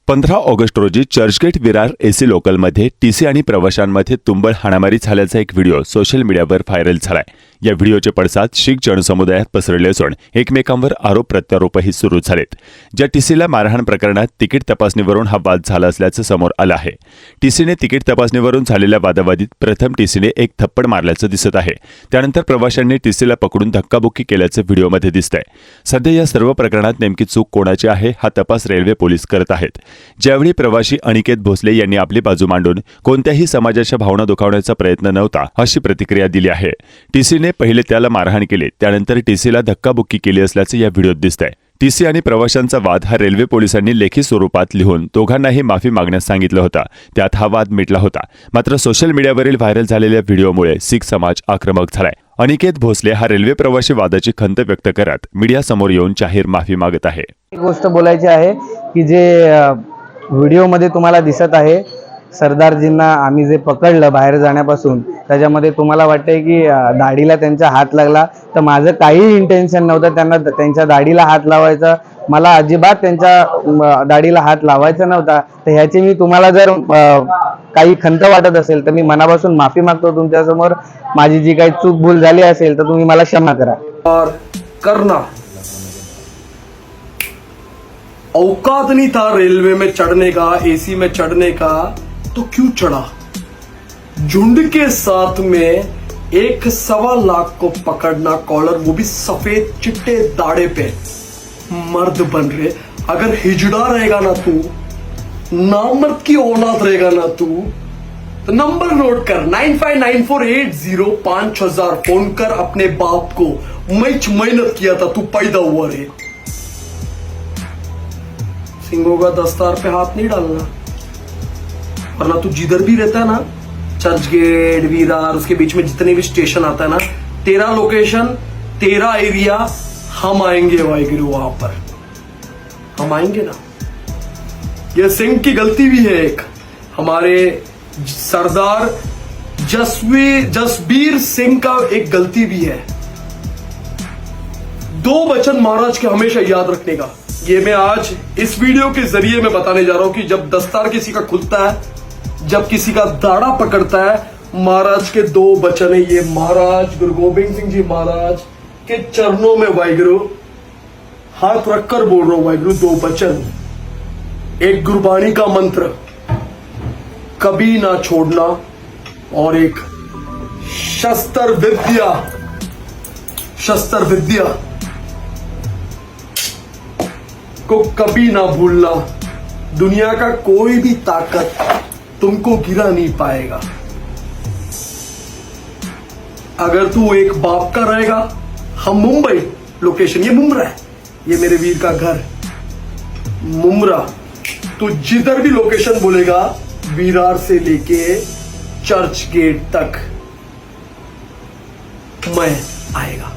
15 August रोजी Churchgate Virar AC लोकलमध्ये TC आणि प्रवाशांमध्ये तुंबळ हाणामारी झाल्याचा एक व्हिडिओ सोशल मीडियावर व्हायरल झालाय। या व्हिडिओचे पडसाद शीख जनसमुदायात पसरले असून एकमेकांवर आरोप प्रत्यारोपही सुरू झालेत। ज्या टीसीला मारहाण प्रकरणात तिकीट तपासणीवरून हा वाद झाला असल्याचं समोर आलं आहे। टीसीने तिकीट तपासणीवरून झालेल्या वादावादीत प्रथम टीसीने एक थप्पड मारल्याचं दिसत आहे। त्यानंतर प्रवाशांनी टीसीला पकडून धक्काबुक्की केल्याचं व्हिडिओमध्ये दिसतंय। सध्या या सर्व प्रकरणात नेमकी चूक कोणाची आहे हा तपास रेल्वे पोलीस करत आहेत। ज्यावेळी प्रवासी अनिकेत भोसले यांनी आपली बाजू मांडून कोणत्याही समाजाच्या भावना दुखावण्याचा प्रयत्न नव्हता अशी प्रतिक्रिया दिली आहे। टीसीने पहिले त्याला मारहाण केली, त्यानंतर टीसीला धक्काबुक्की केली असल्याचं या व्हिडिओत दिसतंय। टीसी आणि प्रवाशांचा वाद हा रेल्वे पोलिसांनी लेखी स्वरूपात लिहून दोघांनाही माफी मागण्यास सांगितलं होतं। त्यात हा वाद मिटला होता। मात्र सोशल मीडियावरील व्हायरल झालेल्या व्हिडिओमुळे शीख समाज आक्रमक झालाय। अनिकेत भोसले हा रेल्वे प्रवासी वादाची खंत व्यक्त करत मीडियासमोर येऊन जाहीर माफी मागत आहे। एक गोष्ट बोलायची आहे की जे व्हिडिओमध्ये तुम्हाला दिसत आहे सरदारजींना आम्ही जे पकडलं बाहेर जाण्यापासून, त्याच्यामध्ये तुम्हाला वाटतंय की दाढीला त्यांचा हात लागला, तर माझं काही इंटेन्शन नव्हतं त्यांना त्यांच्या दाढीला हात लावायचा। मला अजिबात त्यांच्या दाढीला हात लावायचा नव्हता। तर ह्याची मी तुम्हाला जर काही खंत वाटत असेल तर मी मनापासून माफी मागतो तुमच्यासमोर। माझी जी काही चूक भूल झाली असेल तर तुम्ही मला क्षमा करा। और करना औकात नहीं था रेलवे में चढ़ने का, एसी में चढ़ने का, तो क्यों चढ़ा? झुंड के साथ में 1.25 लाख को पकड़ना कॉलर, वो भी सफेद चिट्टे दाढ़े पे, मर्द बन रहे। अगर हिजड़ा रहेगा ना तू, नामर्द की औलाद रहेगा ना तू, तो नंबर नोट कर 9594805000 फोन कर अपने बाप को। मैं मेहनत किया था, तू पैदा हुआ रे। सिंगों का दस्तार पे हाथ नहीं डालना, वरना तू जिधर भी रहता है ना, चर्चगेट विरार उसके बीच में जितने भी स्टेशन आता है ना, तेरा लोकेशन तेरा एरिया हम आएंगे वाहिगुरु, वहां पर हम आएंगे ना। ये सिंह की गलती भी है एक, हमारे सरदार जसबीर सिंह का एक गलती भी है। 2 वचन महाराज के हमेशा याद रखने का, ये मैं आज इस वीडियो के जरिए मैं बताने जा रहा हूं कि जब दस्तार किसी का खुलता है, जब किसी का दाढ़ा पकड़ता है, महाराज के 2 वचन है। ये महाराज गुरु गोबिंद सिंह जी महाराज के चरणों में वाहिगुरु हाथ रखकर बोल रहा हूं वाहिगुरु 2 वचन। एक गुरबाणी का मंत्र, कभी ना छोड़ना, और एक शस्त्र विद्या को कभी ना भूलना। दुनिया का कोई भी ताकत तुमको गिरा नहीं पाएगा। अगर तू एक बाप का रहेगा, हम मुंबई लोकेशन, ये मुमरा है, ये मेरे वीर का घर मुमरा, तू जिधर भी लोकेशन बोलेगा विरार से लेके चर्च गेट तक मैं आएगा।